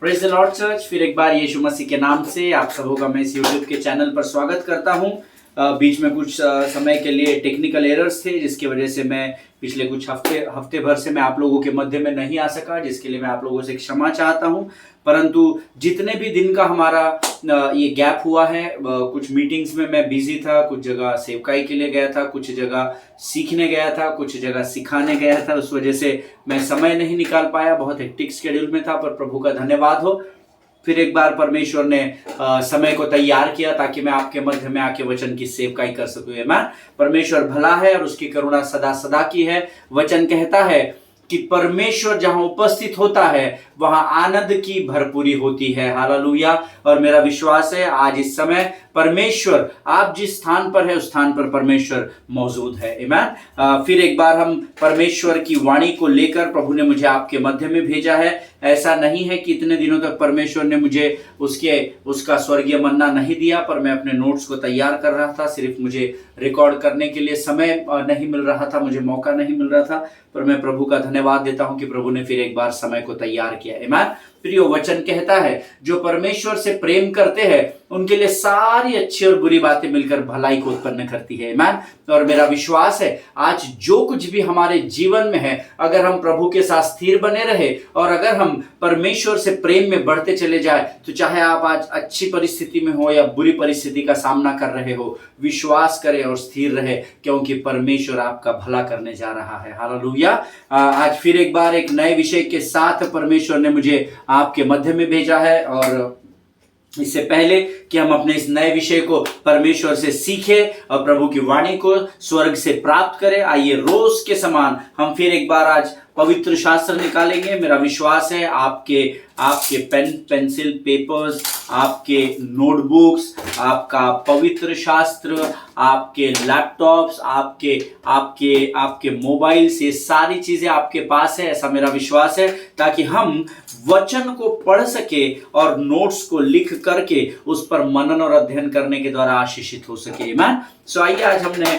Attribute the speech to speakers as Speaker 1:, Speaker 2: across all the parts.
Speaker 1: Praise the Lord church. फिर एक बार यीशु मसीह के नाम से आप सबों का मैं इस यूट्यूब के चैनल पर स्वागत करता हूं। बीच में कुछ समय के लिए टेक्निकल एरर्स थे, जिसकी वजह से मैं पिछले कुछ हफ्ते भर से मैं आप लोगों के मध्य में नहीं आ सका, जिसके लिए मैं आप लोगों से क्षमा चाहता हूं। परंतु जितने भी दिन का हमारा ये गैप हुआ है, कुछ मीटिंग्स में मैं बिजी था, कुछ जगह सेवकाई के लिए गया था, कुछ जगह सीखने गया था, कुछ जगह सिखाने गया था। उस वजह से मैं समय नहीं निकाल पाया, बहुत हेक्टिक शेड्यूल में था। पर प्रभु का धन्यवाद हो, फिर एक बार परमेश्वर ने समय को तैयार किया ताकि मैं आपके मध्य में आके वचन की सेवकाई कर सकूं। आमीन। परमेश्वर भला है और उसकी करुणा सदा सदा की है। वचन कहता है कि परमेश्वर जहां उपस्थित होता है वहां आनंद की भरपूरी होती है। हालेलुया। और मेरा विश्वास है आज इस समय परमेश्वर, आप जिस स्थान पर है उस स्थान पर परमेश्वर मौजूद है। आमीन। फिर एक बार हम परमेश्वर की वाणी को लेकर, प्रभु ने मुझे आपके मध्य में भेजा है। ऐसा नहीं है कि इतने दिनों तक परमेश्वर ने मुझे उसका स्वर्गीय मन्ना नहीं दिया, पर मैं अपने नोट्स को तैयार कर रहा था। सिर्फ मुझे रिकॉर्ड करने के लिए समय नहीं मिल रहा था, मुझे मौका नहीं मिल रहा था। पर मैं प्रभु का धन्यवाद देता हूं कि प्रभु ने फिर एक बार समय को तैयार किया। आमीन। प्रियो, वचन कहता है जो परमेश्वर से प्रेम करते हैं उनके लिए सारी अच्छी और बुरी बातें मिलकर भलाई को उत्पन्न करती है। आमीन। और मेरा विश्वास है आज जो कुछ भी हमारे जीवन में है, अगर हम प्रभु के साथ स्थिर बने रहे और अगर हम परमेश्वर से प्रेम में बढ़ते चले जाए, तो चाहे आप आज अच्छी परिस्थिति में हो या बुरी परिस्थिति का सामना कर रहे हो, विश्वास करें और स्थिर रहे, क्योंकि परमेश्वर आपका भला करने जा रहा है। हालेलुया। आज फिर एक बार एक नए विषय के साथ परमेश्वर ने मुझे आपके मध्य में भेजा है। और इससे पहले कि हम अपने इस नए विषय को परमेश्वर से सीखें और प्रभु की वाणी को स्वर्ग से प्राप्त करें, आइए रोज के समान हम फिर एक बार आज पवित्र शास्त्र निकालेंगे। मेरा विश्वास है आपके पेन पेंसिल पेपर्स, आपके नोटबुक्स, आपका पवित्र शास्त्र, आपके लैपटॉप्स, आपके मोबाइल से सारी चीजें आपके पास है, ऐसा मेरा विश्वास है, ताकि हम वचन को पढ़ सके और नोट्स को लिख करके उस पर मनन और अध्ययन करने के द्वारा आशीषित हो सके। आमीन। सो आइए आज हमने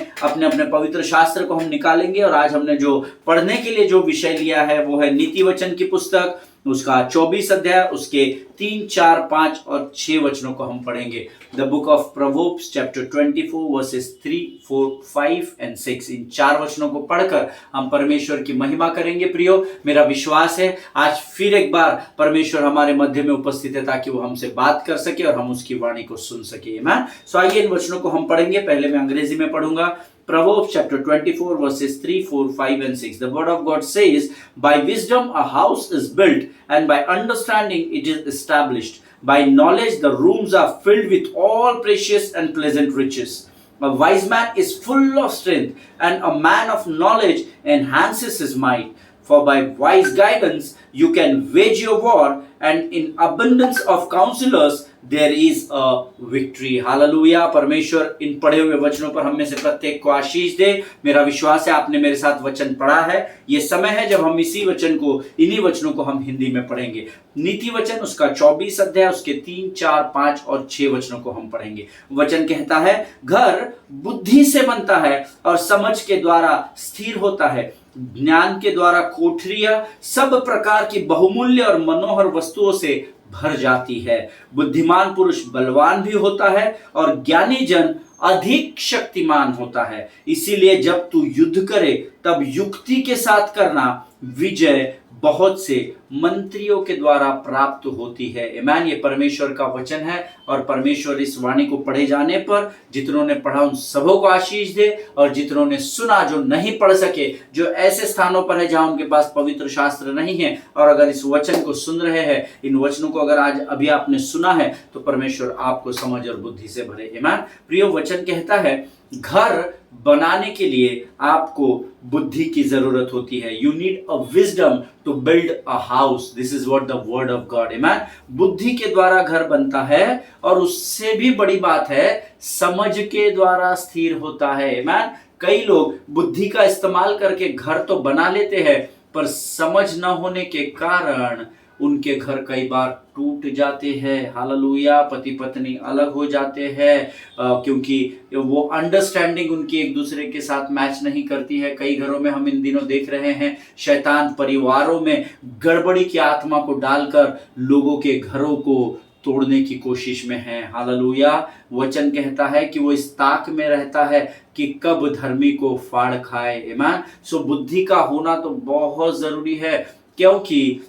Speaker 1: अपने पवित्र शास्त्र को हम निकालेंगे। और आज हमने जो पढ़ने के लिए जो विषय लिया है वो है नीति वचन की पुस्तक, उसका 24 अध्याय, उसके 3, 4, 5 और 6 वचनों को हम पढ़ेंगे। The book of proverbs chapter 24 versus 3, 4, 5 and 6। इन 4 वचनों को पढ़कर हम परमेश्वर की महिमा करेंगे। प्रियो, मेरा विश्वास है आज फिर एक बार परमेश्वर हमारे मध्य में उपस्थित है ताकि वो हमसे बात कर सके और हम उसकी वाणी को सुन सके। आमीन। सो आइए इन वचनों को हम पढ़ेंगे। पहले मैं अंग्रेजी में पढ़ूंगा। Proverbs chapter 24 verses 3, 4, 5 and 6. The word of God says, by wisdom a house is built, and by understanding it is established. By knowledge the rooms are filled with all precious and pleasant riches. A wise man is full of strength, and a man of knowledge enhances his might. For by wise guidance you can wage your war, and in abundance of counselors there is a victory. Hallelujah. परमेश्वर इन पढ़े हुए वचनों पर हम में से प्रत्येक को आशीष दे। मेरा विश्वास है आपने मेरे साथ वचन पढ़ा है। ये समय है जब हम इन्हीं वचनों को हम हिंदी में पढ़ेंगे। नीति वचन उसका 24 अध्याय, उसके 3, 4, 5 और 6 वचनों को हम पढ़ेंगे। वचन कहता है, घर बुद्धि से बनता है और समझ के द्वारा स्थिर होता है। ज्ञान के द्वारा कोठरियां सब प्रकार की बहुमूल्य और मनोहर वस्तुओं से भर जाती है। बुद्धिमान पुरुष बलवान भी होता है और ज्ञानी जन अधिक शक्तिमान होता है। इसीलिए जब तू युद्ध करे तब युक्ति के साथ करना, विजय बहुत से मंत्रियों के द्वारा प्राप्त होती है। आमीन। ये परमेश्वर का वचन है और परमेश्वर इस वाणी को पढ़े जाने पर जितनों ने पढ़ा उन सबों को आशीष दे, और जितनों ने सुना, जो नहीं पढ़ सके, जो ऐसे स्थानों पर है जहां उनके पास पवित्र शास्त्र नहीं है, और अगर इस वचन को सुन रहे हैं, इन वचनों को अगर आज अभी आपने सुना है, तो परमेश्वर आपको समझ और बुद्धि से भरे। आमीन। प्रियो, वचन कहता है घर बनाने के लिए आपको बुद्धि की जरूरत होती है। You need a wisdom to build a house. This is what the word of God. आमीन। बुद्धि के द्वारा घर बनता है, और उससे भी बड़ी बात है समझ के द्वारा स्थिर होता है। आमीन। कई लोग बुद्धि का इस्तेमाल करके घर तो बना लेते हैं, पर समझ न होने के कारण उनके घर कई बार टूट जाते हैं। हालेलुया। पति पत्नी अलग हो जाते हैं क्योंकि वो अंडरस्टैंडिंग उनकी एक दूसरे के साथ मैच नहीं करती है। कई घरों में हम इन दिनों देख रहे हैं शैतान परिवारों में गड़बड़ी की आत्मा को डालकर लोगों के घरों को तोड़ने की कोशिश में है। हालेलुया। वचन कहता है कि वो इस ताक में रहता है कि कब धर्मी को फाड़ खाए। आमीन। सो बुद्धि का होना तो बहुत जरूरी है, क्योंकि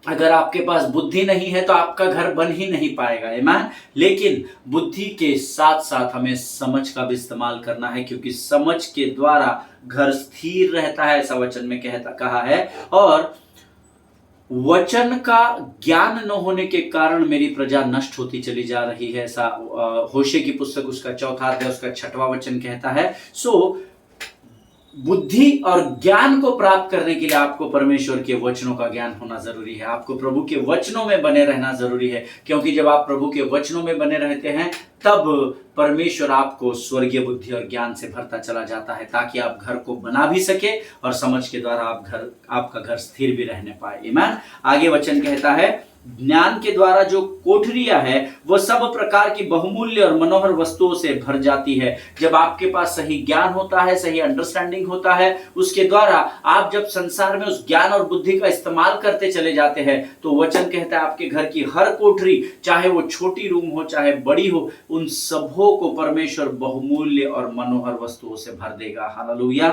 Speaker 1: अगर आपके पास बुद्धि नहीं है तो आपका घर बन ही नहीं पाएगा। आमीन। लेकिन बुद्धि के साथ साथ हमें समझ का भी इस्तेमाल करना है, क्योंकि समझ के द्वारा घर स्थिर रहता है, ऐसा वचन में कहा है। और वचन का ज्ञान न होने के कारण मेरी प्रजा नष्ट होती चली जा रही है, ऐसा होशे की पुस्तक उसका 4 अध्याय उसका 6वां वचन कहता है। सो बुद्धि और ज्ञान को प्राप्त करने के लिए आपको परमेश्वर के वचनों का ज्ञान होना जरूरी है। आपको प्रभु के वचनों में बने रहना जरूरी है, क्योंकि जब आप प्रभु के वचनों में बने रहते हैं तब परमेश्वर आपको स्वर्गीय बुद्धि और ज्ञान से भरता चला जाता है, ताकि आप घर को बना भी सके और समझ के द्वारा आपका घर स्थिर भी रहने पाए। आमीन। आगे वचन कहता है, ज्ञान के द्वारा जो कोठरियां है वह सब प्रकार की बहुमूल्य और मनोहर वस्तुओं से भर जाती है। जब आपके पास सही ज्ञान होता है, सही अंडरस्टैंडिंग होता है, उसके द्वारा आप जब संसार में उस ज्ञान और बुद्धि का इस्तेमाल करते चले जाते हैं तो वचन कहता है आपके घर की हर कोठरी, चाहे वो छोटी रूम हो चाहे बड़ी हो, उन सबों को परमेश्वर बहुमूल्य और मनोहर वस्तुओं से भर देगा। हालेलुया।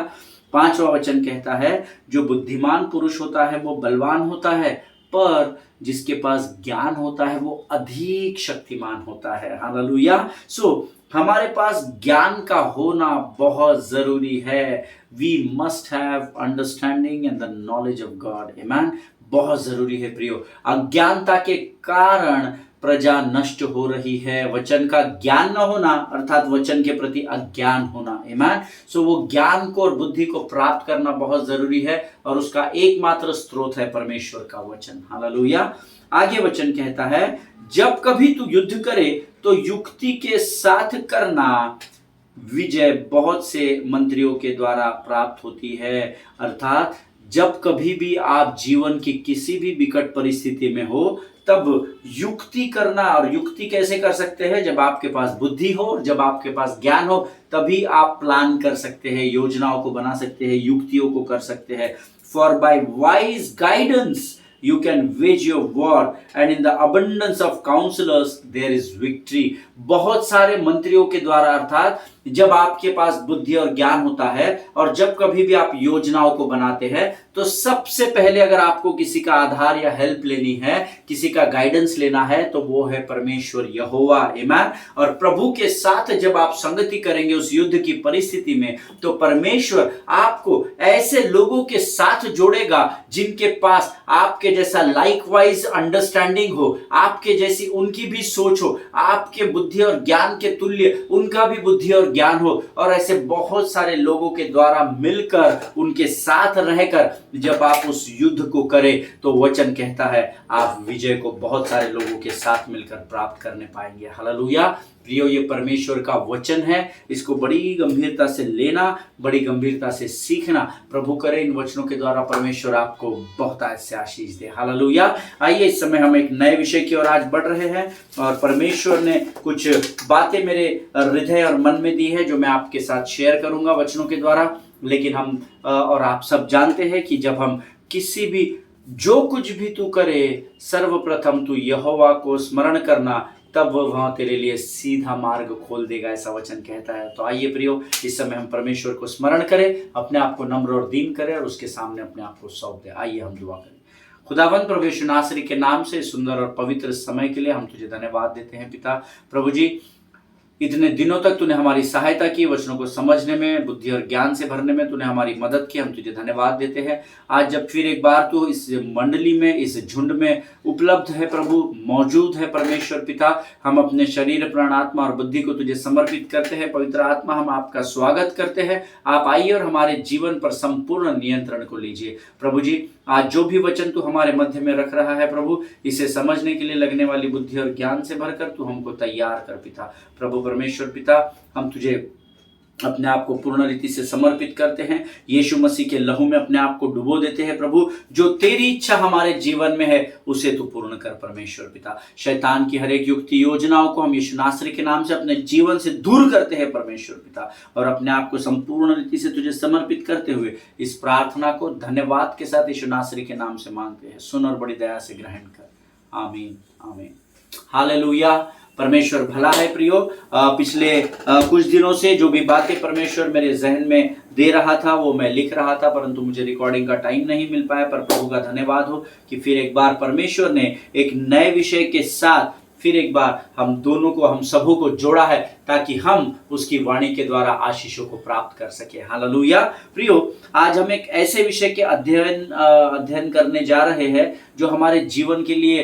Speaker 1: 5वां वचन कहता है, जो बुद्धिमान पुरुष होता है वो बलवान होता है, पर जिसके पास ज्ञान होता है वो अधिक शक्तिमान होता है। हालेलुया। सो हमारे पास ज्ञान का होना बहुत जरूरी है। We must have understanding and the knowledge of God. आमीन। बहुत जरूरी है प्रियो। अज्ञानता के कारण प्रजा नष्ट हो रही है। वचन का ज्ञान न होना अर्थात वचन के प्रति अज्ञान होना। आमीन। सो वो ज्ञान को और बुद्धि को प्राप्त करना बहुत जरूरी है, और उसका एकमात्र स्रोत है परमेश्वर का वचन। हालेलुया। आगे वचन कहता है, जब कभी तू युद्ध करे तो युक्ति के साथ करना। विजय बहुत से मंत्रियों के द्वारा प्राप्त होती है। अर्थात जब कभी भी आप जीवन की किसी भी विकट परिस्थिति में हो तब युक्ति करना। और युक्ति कैसे कर सकते हैं? जब आपके पास बुद्धि हो, जब आपके पास ज्ञान हो, तभी आप प्लान कर सकते हैं, योजनाओं को बना सकते हैं, युक्तियों को कर सकते हैं। For by wise guidance you can wage your war and in the abundance of counselors there is victory। बहुत सारे मंत्रियों के द्वारा, अर्थात जब आपके पास बुद्धि और ज्ञान होता है और जब कभी भी आप योजनाओं को बनाते हैं तो सबसे पहले अगर आपको किसी का आधार या हेल्प लेनी है, किसी का गाइडेंस लेना है, तो वो है परमेश्वर यहोवा। आमीन। और प्रभु के साथ जब आप संगति करेंगे उस युद्ध की परिस्थिति में, तो परमेश्वर आपको ऐसे लोगों के साथ जोड़ेगा जिनके पास आपके जैसा लाइकवाइज अंडरस्टैंडिंग हो, आपके जैसी उनकी भी सोच हो, आपके बुद्धि और ज्ञान के तुल्य उनका भी बुद्धि और ज्ञान हो, और ऐसे बहुत सारे लोगों के द्वारा मिलकर उनके साथ रहकर जब आप उस युद्ध को करें तो वचन कहता है आप विजय को बहुत सारे लोगों के साथ मिलकर प्राप्त करने पाएंगे। हालेलुया। प्रियो, ये परमेश्वर का वचन है, इसको बड़ी गंभीरता से लेना, बड़ी गंभीरता से सीखना। प्रभु करे इन वचनों के द्वारा परमेश्वर आपको बहुत ऐसे आशीष दे। हालेलुया। आइए इस समय हम एक नए विषय की ओर आज बढ़ रहे हैं, और परमेश्वर ने कुछ बातें मेरे हृदय और मन में दी है जो मैं आपके साथ शेयर करूंगा वचनों के द्वारा। लेकिन हम और आप सब जानते हैं कि जब हम किसी भी जो कुछ भी तू करे, सर्वप्रथम तू यहोवा को स्मरण करना, तब वह तेरे लिए सीधा मार्ग खोल देगा, ऐसा वचन कहता है। तो आइए प्रियो, इस समय हम परमेश्वर को स्मरण करें, अपने आप को नम्र और दीन करें और उसके सामने अपने आप को सौंप दें। आइए हम दुआ करें। खुदावंद प्रभु यीशु नासरी के नाम से सुंदर और पवित्र समय के लिए हम तुझे धन्यवाद देते हैं पिता। प्रभु जी, इतने दिनों तक तूने हमारी सहायता की, वचनों को समझने में, बुद्धि और ज्ञान से भरने में तूने हमारी मदद की, हम तुझे धन्यवाद देते हैं। आज जब फिर एक बार तू इस मंडली में, इस झुंड में उपलब्ध है प्रभु, मौजूद है परमेश्वर पिता, हम अपने शरीर, प्राण, आत्मा और बुद्धि को तुझे समर्पित करते हैं। पवित्र आत्मा, हम आपका स्वागत करते हैं। आप आइए और हमारे जीवन पर संपूर्ण नियंत्रण को लीजिए। प्रभु जी, आज जो भी वचन तू हमारे मध्य में रख रहा है प्रभु, इसे समझने के लिए लगने वाली बुद्धि और ज्ञान से भरकर तू हमको तैयार कर पिता। प्रभु परमेश्वर पिता, हम तुझे अपने आप को पूर्ण रीति से समर्पित करते हैं, यीशु मसीह के लहू में अपने आप को डुबो देते हैं। प्रभु, जो तेरी इच्छा हमारे जीवन में है उसे तू पूर्ण कर परमेश्वर पिता। शैतान की हर एक युक्ति योजनाओं को हम यीशु नासरी के नाम से अपने जीवन से दूर करते हैं परमेश्वर पिता, और अपने आप को संपूर्ण रीति से तुझे समर्पित करते हुए इस प्रार्थना को धन्यवाद के साथ यीशु नासरी के नाम से मांगते हैं। सुन और बड़ी दया से ग्रहण कर। आमीन आमीन। हालेलुया। परमेश्वर भला है प्रियो। पिछले कुछ दिनों से जो भी बातें परमेश्वर मेरे जहन में दे रहा था वो मैं लिख रहा था, परंतु मुझे रिकॉर्डिंग का टाइम नहीं मिल पाया। पर प्रभु का धन्यवाद हो कि फिर एक बार परमेश्वर ने एक नए विषय के साथ फिर एक बार हम दोनों को, हम सबों को जोड़ा है ताकि हम उसकी वाणी के द्वारा आशीषों को प्राप्त कर सके। हालेलुया। प्रियो, आज हम एक ऐसे विषय के अध्ययन करने जा रहे हैं जो हमारे जीवन के लिए,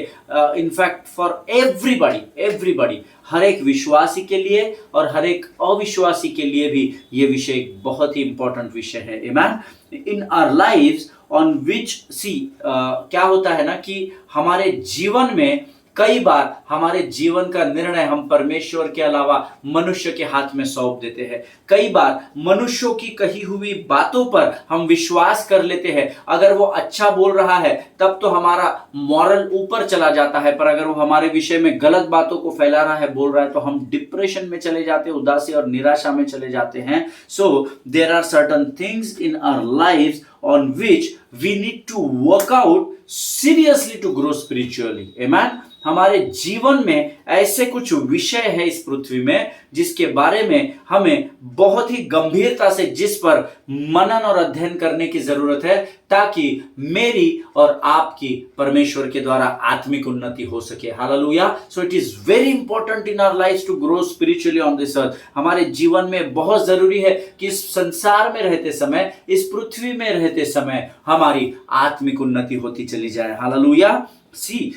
Speaker 1: इनफैक्ट फॉर एवरीबॉडी, हर एक विश्वासी के लिए और हर एक अविश्वासी के लिए भी ये विषय एक बहुत ही इंपॉर्टेंट विषय है। Amen. In our lives on which क्या होता है ना कि हमारे जीवन में कई बार हमारे जीवन का निर्णय हम परमेश्वर के अलावा मनुष्य के हाथ में सौंप देते हैं। कई बार मनुष्यों की कही हुई बातों पर हम विश्वास कर लेते हैं। अगर वो अच्छा बोल रहा है तब तो हमारा मॉरल ऊपर चला जाता है, पर अगर वो हमारे विषय में गलत बातों को फैला रहा है, बोल रहा है, तो हम डिप्रेशन में चले जाते हैं, उदासी और निराशा में चले जाते हैं। So there are certain things in our lives on which we need to work out seriously to grow spiritually. Amen. हमारे जीवन में ऐसे कुछ विषय है इस पृथ्वी में जिसके बारे में हमें बहुत ही गंभीरता से, जिस पर मनन और अध्ययन करने की जरूरत है, ताकि मेरी और आपकी परमेश्वर के द्वारा आत्मिक उन्नति हो सके। Hallelujah. So it is very important in our life to grow spiritually on this earth. हमारे जीवन में बहुत जरूरी है कि इस संसार में रहते समय, इस पृथ्वी में रहते समय हमारी आत्मिक उन्नति होती चली जाए। हालेलुया। सी,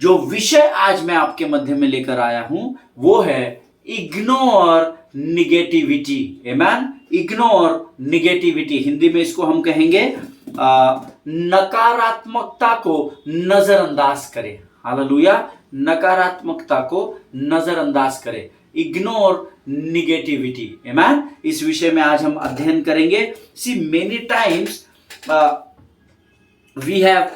Speaker 1: जो विषय आज मैं आपके मध्य में लेकर आया हूं वो है इग्नोर निगेटिविटी। आमेन। इग्नोर निगेटिविटी, हिंदी में इसको हम कहेंगे नकारात्मकता को नजरअंदाज करें। हालेलुया। नकारात्मकता को नजरअंदाज करें। Ignore negativity. आमेन। इस विषय में आज हम अध्ययन करेंगे। See, many times we have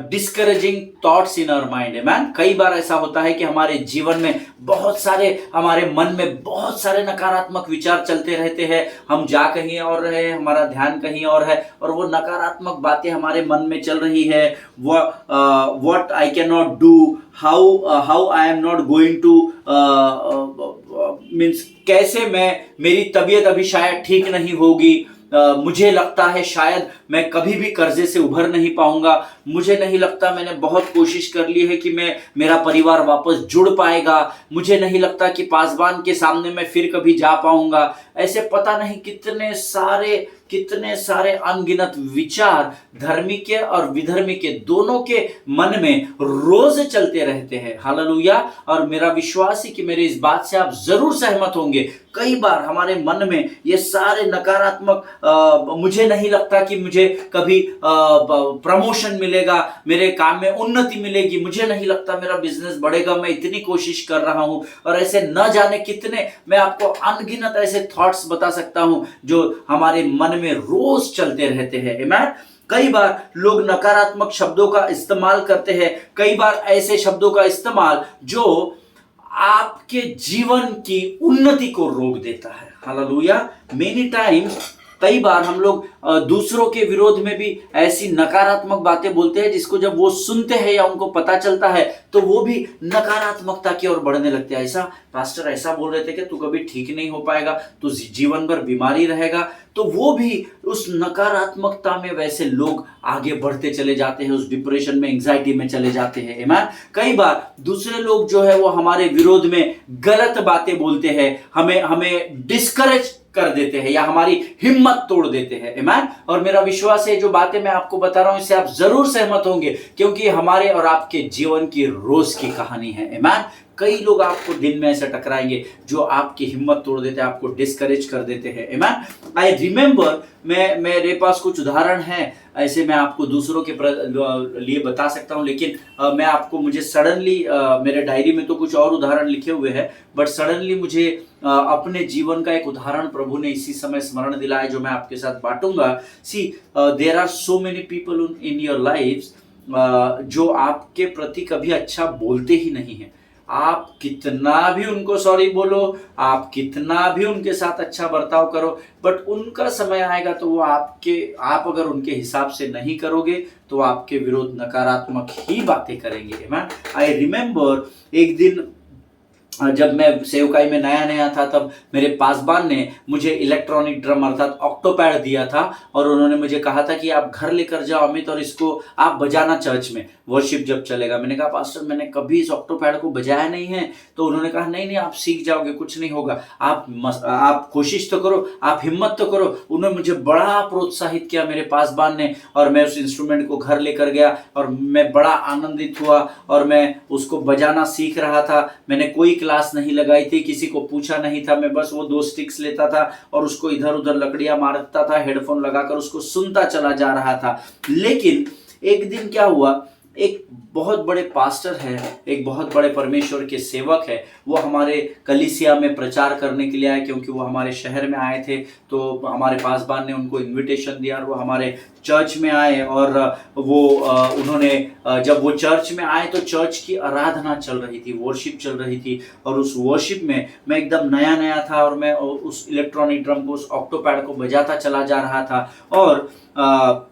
Speaker 1: discouraging thoughts in our mind. Amen. कई बार ऐसा होता है कि हमारे जीवन में बहुत सारे, हमारे मन में बहुत सारे नकारात्मक विचार चलते रहते हैं। हम जा कहीं और रहे हैं, हमारा ध्यान कहीं और है, और वो नकारात्मक बातें हमारे मन में चल रही है। what I cannot do, how I am not going to means कैसे मेरी तबीयत अभी शायद ठीक नहीं होगी। मुझे लगता है शायद मैं कभी भी कर्जे से उभर नहीं पाऊंगा। मुझे नहीं लगता, मैंने बहुत कोशिश कर ली है कि मेरा परिवार वापस जुड़ पाएगा। मुझे नहीं लगता कि पासबान के सामने मैं फिर कभी जा पाऊंगा। ऐसे पता नहीं कितने सारे अनगिनत विचार धर्मी के और विधर्मी के दोनों के मन में रोज चलते रहते हैं। हालेलुया। और मेरा विश्वास है कि मेरे इस बात से आप जरूर सहमत होंगे। कई बार हमारे मन में ये सारे नकारात्मक, मुझे नहीं लगता कि मुझे कभी प्रमोशन मिलेगा, मेरे काम में उन्नति मिलेगी, मुझे नहीं लगता मेरा बिजनेस बढ़ेगा, मैं इतनी कोशिश कर रहा हूं, और ऐसे न जाने कितने, मैं आपको अनगिनत ऐसे थॉट्स बता सकता हूं जो हमारे मन में रोज चलते रहते हैं। आमेन। कई बार लोग नकारात्मक शब्दों का इस्तेमाल करते हैं, कई बार ऐसे शब्दों का इस्तेमाल जो आपके जीवन की उन्नति को रोक देता है। हालेलुया। मेनी टाइम्स, कई बार हम लोग दूसरों के विरोध में भी ऐसी नकारात्मक बातें बोलते हैं जिसको जब वो सुनते हैं या उनको पता चलता है तो वो भी नकारात्मकता की ओर बढ़ने लगते हैं। ऐसा पास्टर ऐसा बोल रहे थे कि तू कभी ठीक नहीं हो पाएगा, तू जीवन भर बीमारी रहेगा, तो वो भी उस नकारात्मकता में वैसे लोग आगे बढ़ते चले जाते हैं, उस डिप्रेशन में, एंजाइटी में चले जाते हैं। आमेन। कई बार दूसरे लोग जो है वो हमारे विरोध में गलत बातें बोलते हैं, हमें डिस्करेज कर देते हैं या हमारी हिम्मत तोड़ देते हैं। आमेन। और मेरा विश्वास है जो बातें मैं आपको बता रहा हूं इससे आप जरूर सहमत होंगे, क्योंकि हमारे और आपके जीवन की रोज की कहानी है। आमेन। कई लोग आपको दिन में ऐसे टकराएंगे जो आपकी हिम्मत तोड़ देते हैं, आपको डिस्करेज कर देते हैं। आमेन। आई रिमेंबर, मेरे पास कुछ उदाहरण हैं ऐसे, मैं आपको दूसरों के लिए बता सकता हूं, लेकिन मैं आपको, मुझे सडनली, मेरे डायरी में तो कुछ और उदाहरण लिखे हुए हैं, बट सडनली मुझे अपने जीवन का एक उदाहरण प्रभु ने इसी समय स्मरण दिलाया जो मैं आपके साथ बांटूंगा। See, there are so many people in your life जो आपके प्रति कभी अच्छा बोलते ही नहीं है। आप कितना भी उनको सॉरी बोलो, आप कितना भी उनके साथ अच्छा बर्ताव करो, बट उनका समय आएगा तो वो आप अगर उनके हिसाब से नहीं करोगे तो आपके विरोध नकारात्मक ही बातें करेंगे। आई रिमेंबर, एक दिन जब मैं सेवकाई में नया नया था, तब मेरे पासबान ने मुझे इलेक्ट्रॉनिक ड्रम अर्थात ऑक्टोपैड दिया था और उन्होंने मुझे कहा था कि आप घर लेकर जाओ अमित और इसको आप बजाना चर्च में वर्शिप जब चलेगा। मैंने कहा पास्टर मैंने कभी इस ऑक्टोपैड को बजाया नहीं है। तो उन्होंने कहा नहीं आप सीख जाओगे, कुछ नहीं होगा, आप कोशिश तो करो, आप हिम्मत तो करो। उन्होंने मुझे बड़ा प्रोत्साहित किया मेरे पासबान ने, और मैं उस इंस्ट्रूमेंट को घर लेकर गया और मैं बड़ा आनंदित हुआ और मैं उसको बजाना सीख रहा था। मैंने कोई क्लास नहीं लगाई थी, किसी को पूछा नहीं था, मैं बस वो 2 स्टिक्स लेता था और उसको इधर उधर लकड़ियां मारता था, हेडफोन लगाकर उसको सुनता चला जा रहा था। लेकिन एक दिन क्या हुआ, एक बहुत बड़े पास्टर है, एक बहुत बड़े परमेश्वर के सेवक है, वो हमारे कलीसिया में प्रचार करने के लिए आए, क्योंकि वो हमारे शहर में आए थे। तो हमारे पासबान ने उनको इनविटेशन दिया और वो हमारे चर्च में आए। और वो उन्होंने जब वो चर्च में आए तो चर्च की आराधना चल रही थी, वर्शिप चल रही थी, और उस वर्शिप में मैं एकदम नया नया था और मैं उस इलेक्ट्रॉनिक ड्रम को, उस ऑक्टोपैड को बजाता चला जा रहा था। और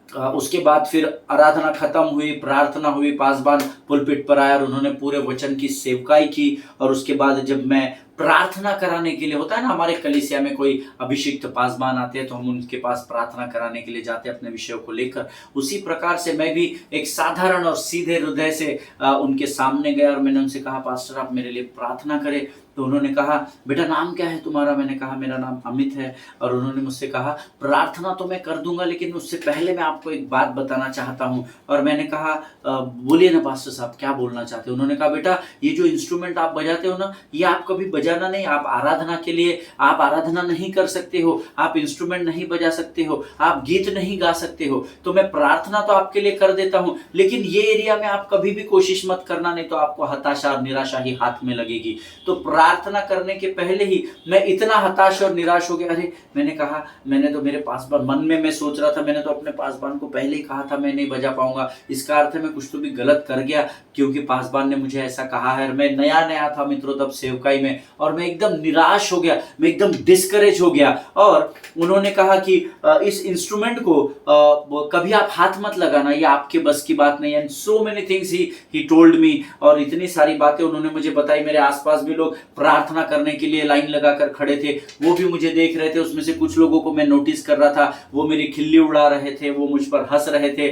Speaker 1: उसके बाद फिर आराधना खत्म हुई, प्रार्थना हुई, पासबान पुलपिट पर आया और उन्होंने पूरे वचन की सेवकाई की। और उसके बाद जब मैं प्रार्थना कराने के लिए, होता है ना हमारे कलीसिया में कोई अभिषिक्त पासबान आते हैं तो हम उनके पास प्रार्थना कराने के लिए जाते हैं अपने विषयों को लेकर, उसी प्रकार से मैं भी एक साधारण और सीधे हृदय से उनके सामने गया और मैंने उनसे कहा पास्टर आप मेरे लिए प्रार्थना करें। तो उन्होंने कहा बेटा नाम क्या है तुम्हारा? मैंने कहा मेरा नाम अमित है। और उन्होंने मुझसे कहा प्रार्थना तो मैं कर दूंगा, लेकिन उससे पहले मैं आपको एक बात बताना चाहता हूं। और मैंने कहा बोलिए ना पास्टर साहब, क्या बोलना चाहते हो? उन्होंने कहा बेटा ये जो इंस्ट्रूमेंट आप बजाते हो ना, ये आप कभी बजाना नहीं, आप आराधना के लिए आप आराधना नहीं कर सकते हो, आप इंस्ट्रूमेंट नहीं बजा सकते हो, आप गीत नहीं गा सकते हो। तो मैं प्रार्थना तो आपके लिए कर देता हूं, लेकिन ये एरिया में आप कभी भी कोशिश मत करना, नहीं तो आपको हताशा और निराशा ही हाथ में लगेगी। तो प्रार्थना करने के पहले ही मैं इतना हताश और निराश हो गया। अरे मैंने कहा, मैंने तो मेरे पासबान, मन में मैं सोच रहा था, मैंने तो अपने पासबान को पहले ही कहा था मैं नहीं बजा पाऊंगा, इसका अर्थ है मैं कुछ तो भी गलत कर गया, क्योंकि पासबान ने मुझे ऐसा कहा है। और मैं नया नया था मित्रों तब सेवकाई में, और मैं एकदम निराश हो गया, मैं एकदम डिस्करेज हो गया। और उन्होंने कहा कि इस इंस्ट्रूमेंट को कभी आप हाथ मत लगाना, ये आपके बस की बात नहीं है। And so many things he told me, और इतनी सारी बातें उन्होंने मुझे बताई। मेरे आसपास भी लोग प्रार्थना करने के लिए लाइन लगाकर खड़े थे, वो भी मुझे देख रहे थे। उसमें से कुछ लोगों को मैं नोटिस कर रहा था, वो मेरी खिल्ली उड़ा रहे थे, वो मुझ पर हंस रहे थे,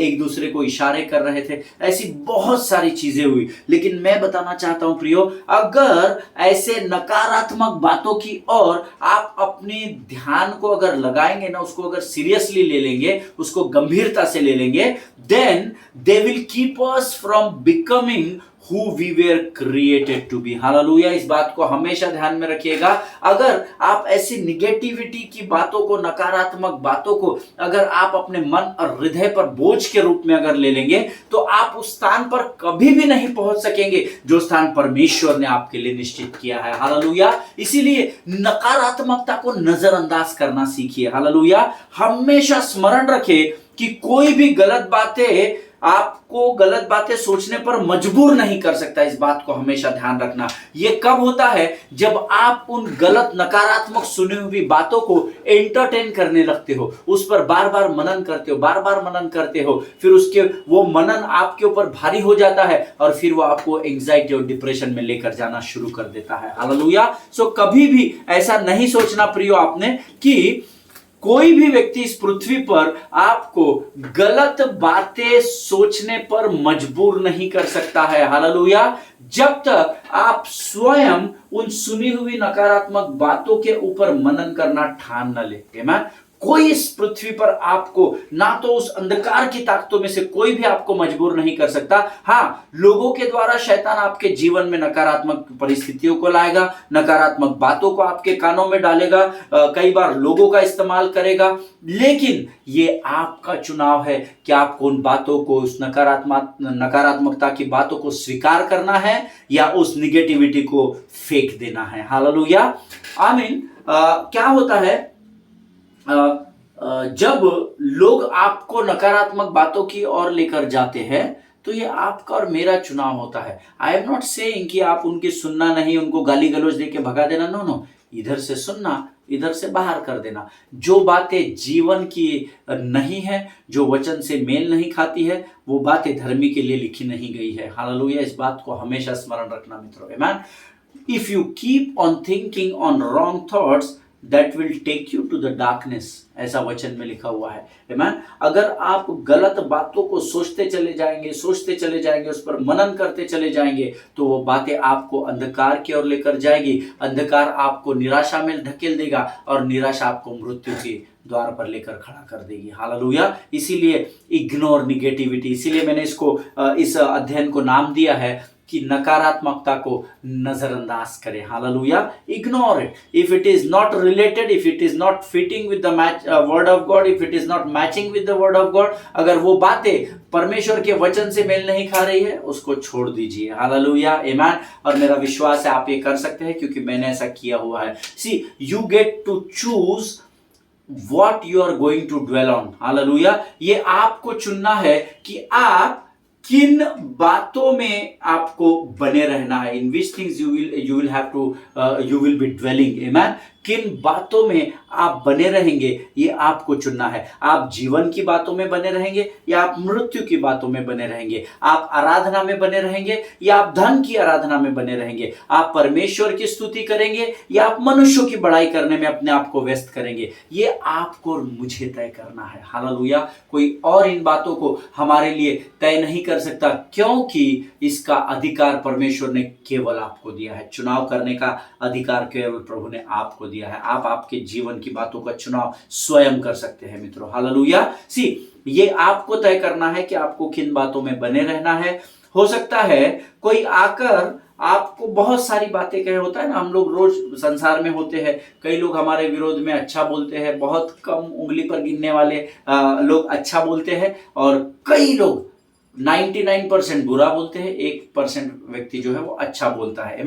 Speaker 1: एक दूसरे को इशारे कर रहे थे, ऐसी बहुत सारी चीजें हुई। लेकिन मैं बताना चाहता हूं प्रियो, अगर ऐसे नकारात्मक बातों की ओर आप अपने ध्यान को अगर लगाएंगे ना, उसको अगर सीरियसली ले लेंगे, उसको गंभीरता से ले लेंगे, then they will keep us from becoming who we were created to be। Hallelujah. इस बात को हमेशा ध्यान में रखिएगा। अगर आप ऐसी निगेटिविटी की बातों को, नकारात्मक बातों को अगर आप अपने मन और हृदय पर बोझ के रूप में अगर ले लेंगे, तो आप उस स्थान पर कभी भी नहीं पहुंच सकेंगे जो स्थान परमेश्वर ने आपके लिए निश्चित किया है। हालेलुया। इसीलिए नकारात्मकता को नजरअंदाज करना सीखिए। हालेलुया। हमेशा स्मरण रखें कि कोई भी गलत बातें आपको गलत बातें सोचने पर मजबूर नहीं कर सकता। इस बात को हमेशा ध्यान रखना। यह कब होता है? जब आप उन गलत नकारात्मक सुनी हुई बातों को एंटरटेन करने लगते हो, उस पर बार बार मनन करते हो, बार बार मनन करते हो, फिर उसके वो मनन आपके ऊपर भारी हो जाता है और फिर वो आपको एंजाइटी और डिप्रेशन में लेकर जाना शुरू कर देता है। हालेलुया। सो कभी भी ऐसा नहीं सोचना प्रियो आपने कि कोई भी व्यक्ति इस पृथ्वी पर आपको गलत बातें सोचने पर मजबूर नहीं कर सकता है। हालेलुया। जब तक आप स्वयं उन सुनी हुई नकारात्मक बातों के ऊपर मनन करना ठान न ले। कोई इस पृथ्वी पर आपको, ना तो उस अंधकार की ताकतों में से कोई भी आपको मजबूर नहीं कर सकता। हाँ, लोगों के द्वारा शैतान आपके जीवन में नकारात्मक परिस्थितियों को लाएगा, नकारात्मक बातों को आपके कानों में डालेगा, कई बार लोगों का इस्तेमाल करेगा, लेकिन ये आपका चुनाव है कि आपको उन बातों को, उस नकारात्मकता की बातों को स्वीकार करना है या उस निगेटिविटी को फेंक देना है। हालेलुया, आमीन। क्या होता है, जब लोग आपको नकारात्मक बातों की ओर लेकर जाते हैं तो ये आपका और मेरा चुनाव होता है। आई एम नॉट सेइंग कि आप उनकी सुनना नहीं, उनको गाली गलौज देके भगा देना, नो नो, इधर से सुनना, इधर से बाहर कर देना। जो बातें जीवन की नहीं है, जो वचन से मेल नहीं खाती है, वो बातें धर्मी के लिए लिखी नहीं गई है। हालेलुया, इस बात को हमेशा स्मरण रखना मित्रों। आमीन। If you keep on thinking on wrong thoughts that will take you to the darkness, ऐसा वचन में लिखा हुआ है। आमीन। अगर आप गलत बातों को सोचते चले जाएंगे, उस पर मनन करते चले जाएंगे, तो वो बातें आपको अंधकार की ओर लेकर जाएगी। अंधकार आपको निराशा में धकेल देगा और निराशा आपको मृत्यु के द्वार पर लेकर खड़ा कर देगी। हालेलुया, इसीलिए इग्नोर निगेटिविटी, इसीलिए मैंने इसको, इस अध्ययन को नाम दिया है कि नकारात्मकता को नजरअंदाज करें। Hallelujah, ignore it. If it is not related, if it is not fitting with the word of God, if it is not matching with the word of God, अगर वो बातें परमेश्वर के वचन से मेल नहीं खा रही है, उसको छोड़ दीजिए। हालेलुया, आमीन। और मेरा विश्वास है आप ये कर सकते हैं, क्योंकि मैंने ऐसा किया हुआ है। See, you get to choose what you are going to dwell on। Hallelujah, ये आपको चुनना है कि आप किन बातों में आपको बने रहना है। In which things you will have to you will be dwelling. Amen. किन बातों में आप बने रहेंगे, ये आपको चुनना है। आप जीवन की बातों में बने रहेंगे या आप मृत्यु की बातों में बने रहेंगे। आप आराधना में बने रहेंगे या आप धन की आराधना में बने रहेंगे। आप परमेश्वर की स्तुति करेंगे या आप मनुष्यों की बड़ाई करने में अपने आप को व्यस्त करेंगे। ये आपको और मुझे तय करना है। हालेलुया, कोई और इन बातों को हमारे लिए तय नहीं कर सकता, क्योंकि इसका अधिकार परमेश्वर ने केवल आपको दिया है। चुनाव करने का अधिकार केवल प्रभु ने आपको दिया है। आप आपके जीवन की बातों का चुनाव स्वयं कर सकते हैं मित्रों। हालेलुया, सी, ये आपको तय करना है कि आपको किन बातों में बने रहना है। हो सकता है कोई आकर आपको बहुत सारी बातें कहे, होता है ना, हम लोग रोज संसार में होते हैं, कई लोग हमारे विरोध में अच्छा बोलते हैं, बहुत कम उंगली पर गिनने वाले लोग अच्छा बोलते हैं, और कई लोग 99% बुरा बोलते हैं, 1% व्यक्ति जो है वो अच्छा बोलता है।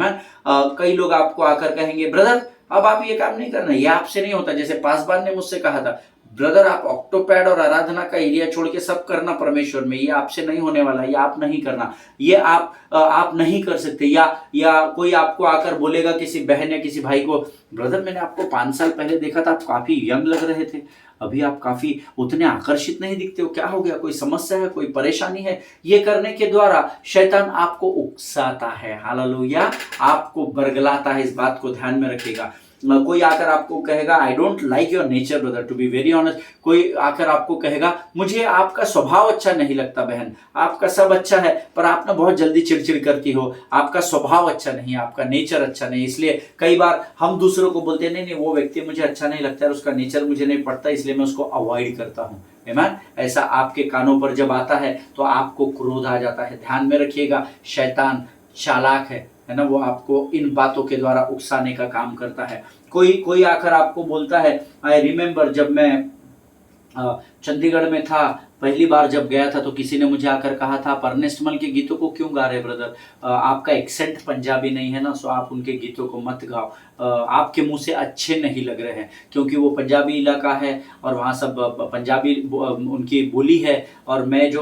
Speaker 1: कई लोग आपको आकर कहेंगे, ब्रदर अब आप ये काम नहीं करना, ये आपसे नहीं होता। जैसे पासवान ने मुझसे कहा था, ब्रदर आप ऑक्टोपैड और आराधना का एरिया छोड़ के सब करना परमेश्वर में, ये आपसे नहीं होने वाला, ये आप नहीं करना, ये आप नहीं कर सकते। या कोई आपको आकर बोलेगा, किसी बहन या किसी भाई को, ब्रदर मैंने आपको 5 साल पहले देखा था, आप काफी यंग लग रहे थे, अभी आप काफी उतने आकर्षित नहीं दिखते हो, क्या हो गया, कोई समस्या है, कोई परेशानी है। ये करने के द्वारा शैतान आपको उकसाता है। हालेलुया, आपको बरगलाता है। इस बात को ध्यान में रखिएगा। कोई आकर आपको कहेगा, I don't like your nature brother, to be very honest. कोई आकर आपको कहेगा, मुझे आपका स्वभाव अच्छा नहीं लगता बहन, आपका सब अच्छा है पर आप ना बहुत जल्दी चिड़चिड़ करती हो, आपका स्वभाव अच्छा नहीं, आपका नेचर अच्छा नहीं। इसलिए कई बार हम दूसरों को बोलते हैं, नहीं वो व्यक्ति मुझे अच्छा नहीं लगता है, उसका नेचर मुझे नहीं पड़ता, इसलिए मैं उसको अवॉइड करता हूँ। आमीन। ऐसा आपके कानों पर जब आता है तो आपको क्रोध आ जाता है। ध्यान में रखिएगा, शैतान चालाक है ना, वो आपको इन बातों के द्वारा उकसाने का काम करता है। कोई आकर आपको बोलता है, आई रिमेम्बर जब मैं चंडीगढ़ में था, पहली बार जब गया था तो किसी ने मुझे आकर कहा था, आप अर्नेस्ट मल के गीतों को क्यों गा रहे ब्रदर, आपका एक्सेंट पंजाबी नहीं है ना, सो आप उनके गीतों को मत गाओ, आपके मुंह से अच्छे नहीं लग रहे हैं, क्योंकि वो पंजाबी इलाका है और वहाँ सब पंजाबी उनकी बोली है। और मैं जो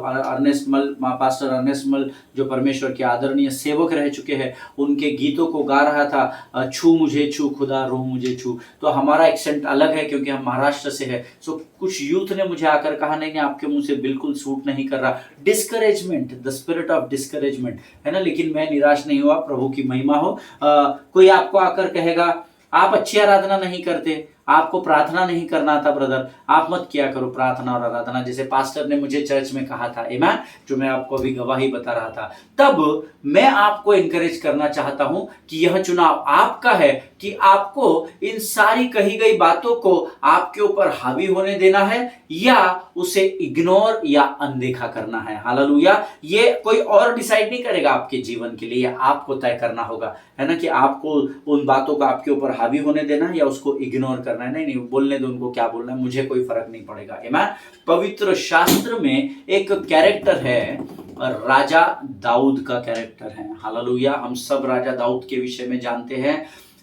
Speaker 1: अर्नेस्ट मल, पास्टर अर्नेस्ट मल जो परमेश्वर के आदरणीय सेवक रह चुके हैं, उनके गीतों को गा रहा था, छू मुझे छू खुदा, रूह मुझे छू। तो हमारा एक्सेंट अलग है क्योंकि हम महाराष्ट्र से है। सो कुछ यूथ ने मुझे आकर कहा, नहीं आपके मुंह से बिल्कुल सूट नहीं कर रहा। Discouragement, the spirit of discouragement है ना। लेकिन मैं निराश नहीं हुआ, प्रभु की महिमा हो। कोई आपको आकर कहेगा, आप अच्छी आराधना नहीं करते, आपको प्रार्थना नहीं करना आता ब्रदर, आप मत किया करो प्रार्थना और आराधना, जैसे पास्टर ने मुझे चर्च में कहा था। आमीन, जो मैं आपको अभी गवाही बता रहा था। तब मैं आपको एनकरेज करना चाहता हूं कि यह चुनाव आपका है कि आपको इन सारी कही गई बातों को आपके ऊपर हावी होने देना है या उसे इग्नोर या अनदेखा करना है। हालेलुया। ये कोई और डिसाइड नहीं करेगा आपके जीवन के लिए, ये आपको तय करना होगा, है ना, कि आपको उन बातों का आपके ऊपर हावी होने देना है या उसको इग्नोर करना है। नहीं, बोलने दो उनको, क्या बोलना है, मुझे कोई फर्क नहीं पड़ेगा। आमीन। पवित्र शास्त्र में एक कैरेक्टर है, राजा दाऊद का कैरेक्टर है। हालेलुया। हम सब राजा दाऊद के विषय में जानते हैं।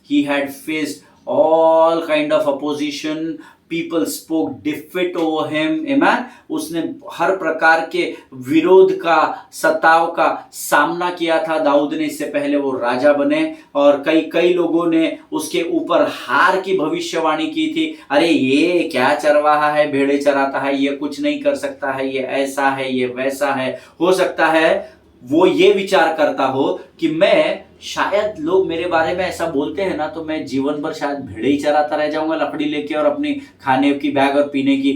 Speaker 1: He had faced all kind of opposition. People spoke defeat over him. Amen. उसने हर प्रकार के विरोध का, सताव का सामना किया था दाऊद ने, इससे पहले वो राजा बने। और कई लोगों ने उसके ऊपर हार की भविष्यवाणी की थी। अरे ये क्या चरवाहा है, भेड़े चराता है, ये कुछ नहीं कर सकता है, ये ऐसा है, ये वैसा है। हो सकता है वो ये विचार करता हो कि मैं, शायद लोग मेरे बारे में ऐसा बोलते हैं ना, तो मैं जीवन भर शायद भेड़े ही चराता रह जाऊंगा लकड़ी लेके, और अपनी खाने की बैग और पीने की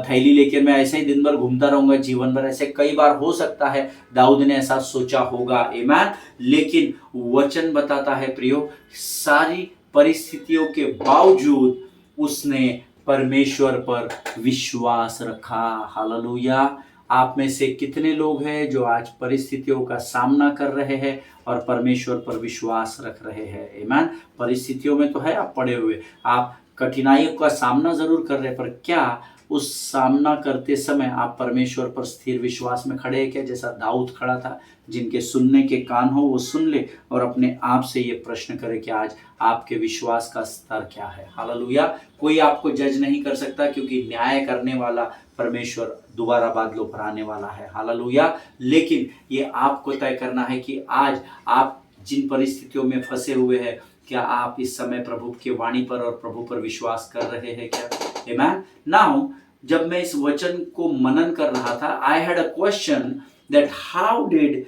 Speaker 1: थैली लेके मैं ऐसे ही दिन भर घूमता रहूंगा जीवन भर। ऐसे कई बार हो सकता है दाऊद ने ऐसा सोचा होगा। आमीन। लेकिन वचन बताता है प्रियो, सारी परिस्थितियों के बावजूद उसने परमेश्वर पर विश्वास रखा। हालेलुया। आप में से कितने लोग हैं जो आज परिस्थितियों का सामना कर रहे हैं और परमेश्वर पर विश्वास रख रहे हैं? आमीन। परिस्थितियों में तो है आप पड़े हुए, आप कठिनाइयों का सामना जरूर कर रहे हैं, पर क्या उस सामना करते समय आप परमेश्वर पर स्थिर विश्वास में खड़े हैं क्या? जैसा दाऊद खड़ा था। जिनके सुनने के कान हो वो सुन ले और अपने आप से ये प्रश्न करे कि आज आपके विश्वास का स्तर क्या है। हालेलुया। कोई आपको जज नहीं कर सकता, क्योंकि न्याय करने वाला परमेश्वर दोबारा बादलों पर आने वाला है। हालेलुया। लेकिन ये आपको तय करना है कि आज आप जिन परिस्थितियों में फंसे हुए हैं, क्या आप इस समय प्रभु की वाणी पर और प्रभु पर विश्वास कर रहे हैं क्या? आमीन। नाउ जब मैं इस वचन को मनन कर रहा था, I had a question that how did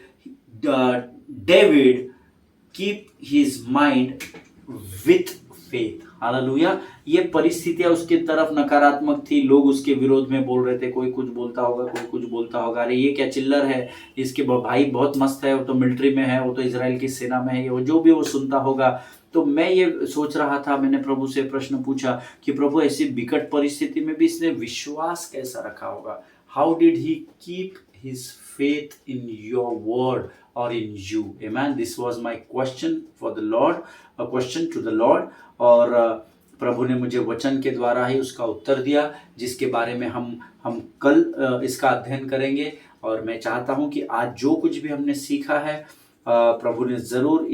Speaker 1: David keep his mind with faith. Hallelujah. ये परिस्थितियां उसकी तरफ नकारात्मक थी, लोग उसके विरोध में बोल रहे थे, कोई कुछ बोलता होगा, कोई कुछ बोलता होगा, अरे ये क्या चिल्लर है, इसके भाई बहुत मस्त है, वो तो मिलिट्री में है, वो तो इजराइल की सेना में है, वो जो भी वो सुनता होगा। तो मैं ये सोच रहा था, मैंने प्रभु से प्रश्न पूछा कि प्रभु ऐसी विकट परिस्थिति में भी इसने विश्वास कैसा रखा होगा? How did he keep his faith in your word or in you? Amen. This was my question for the Lord, a question to the Lord. और प्रभु ने मुझे वचन के द्वारा ही उसका उत्तर दिया, जिसके बारे में हम कल इसका अध्ययन करेंगे। और मैं चाहता हूं कि आज जो कुछ भी हमने सीखा है, प्रभु ने जरूर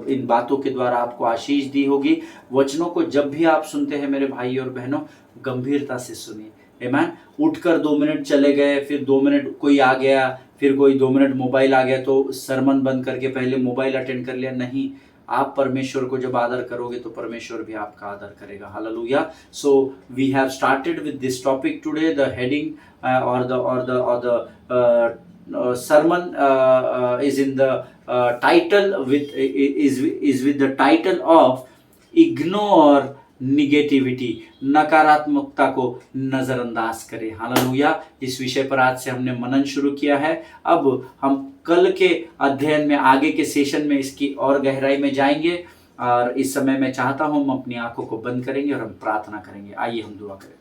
Speaker 1: इन बातों के द्वारा आपको आशीष दी होगी। वचनों को जब भी आप सुनते हैं मेरे भाई और बहनों, गंभीरता से सुनिए। आमीन। उठकर 2 मिनट चले गए, फिर 2 मिनट कोई आ गया, फिर कोई 2 मिनट मोबाइल आ गया, तो सरमन बंद करके पहले मोबाइल अटेंड कर लिया। नहीं, आप परमेश्वर को जब आदर करोगे तो परमेश्वर भी आपका आदर करेगा। Hallelujah. So we have started with this topic today. The heading or the sermon is in the title with the title of ignore negativity, नकारात्मकता को नजरअंदाज करें। हालेलुया। इस विषय पर आज से हमने मनन शुरू किया है। अब हम कल के अध्ययन में, आगे के सेशन में इसकी और गहराई में जाएंगे। और इस समय मैं चाहता हूं हम अपनी आंखों को बंद करेंगे और हम प्रार्थना करेंगे। आइए हम दुआ करें।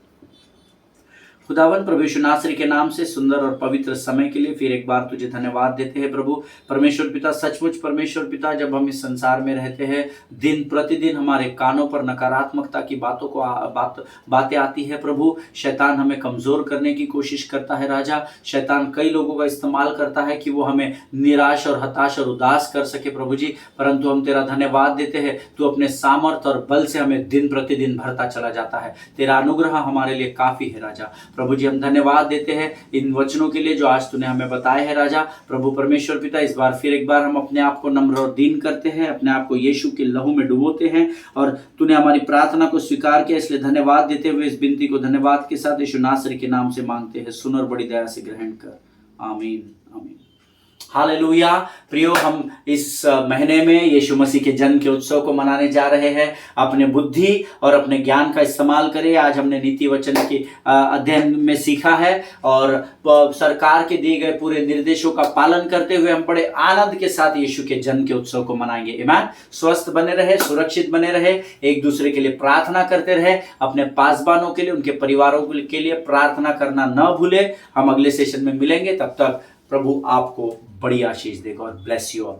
Speaker 1: खुदावन प्रभु यीशु नासरी के नाम से सुंदर और पवित्र समय के लिए फिर एक बार तुझे धन्यवाद देते हैं प्रभु परमेश्वर पिता। सचमुच परमेश्वर पिता, जब हम इस संसार में रहते हैं, दिन प्रतिदिन हमारे कानों पर नकारात्मकता की बातें आती है प्रभु। शैतान हमें कमजोर करने की कोशिश करता है राजा। शैतान कई लोगों का इस्तेमाल करता है कि वो हमें निराश और हताश और उदास कर सके प्रभु जी। परंतु हम तेरा धन्यवाद देते हैं, तू अपने सामर्थ और बल से हमें दिन प्रतिदिन भरता चला जाता है। तेरा अनुग्रह हमारे लिए काफी है राजा। प्रभु जी हम धन्यवाद देते हैं इन वचनों के लिए जो आज तूने हमें बताए हैं राजा। प्रभु परमेश्वर पिता, इस बार फिर एक बार हम अपने आप को नम्र और दीन करते हैं, अपने आप को यीशु के लहू में डुबोते हैं और तूने हमारी प्रार्थना को स्वीकार किया, इसलिए धन्यवाद देते हुए इस विनती को धन्यवाद के साथ यीशु नासरी के नाम से मांगते हैं। सुन और बड़ी दया से ग्रहण कर। आमीन आमीन। हालेलुया। प्रियो, हम इस महीने में यीशु मसीह के जन्म के उत्सव को मनाने जा रहे हैं। अपने बुद्धि और अपने ज्ञान का इस्तेमाल करें। आज हमने नीति वचन के अध्ययन में सीखा है और सरकार के दिए गए पूरे निर्देशों का पालन करते हुए हम बड़े आनंद के साथ यीशु के जन्म के उत्सव को मनाएंगे। ईमान, स्वस्थ बने रहे, सुरक्षित बने रहे, एक दूसरे के लिए प्रार्थना करते रहे, अपने पासबानों के लिए, उनके परिवारों के लिए प्रार्थना करना न भूले। हम अगले सेशन में मिलेंगे, तब तक प्रभु आपको बड़ी आशीष दे। God bless you all.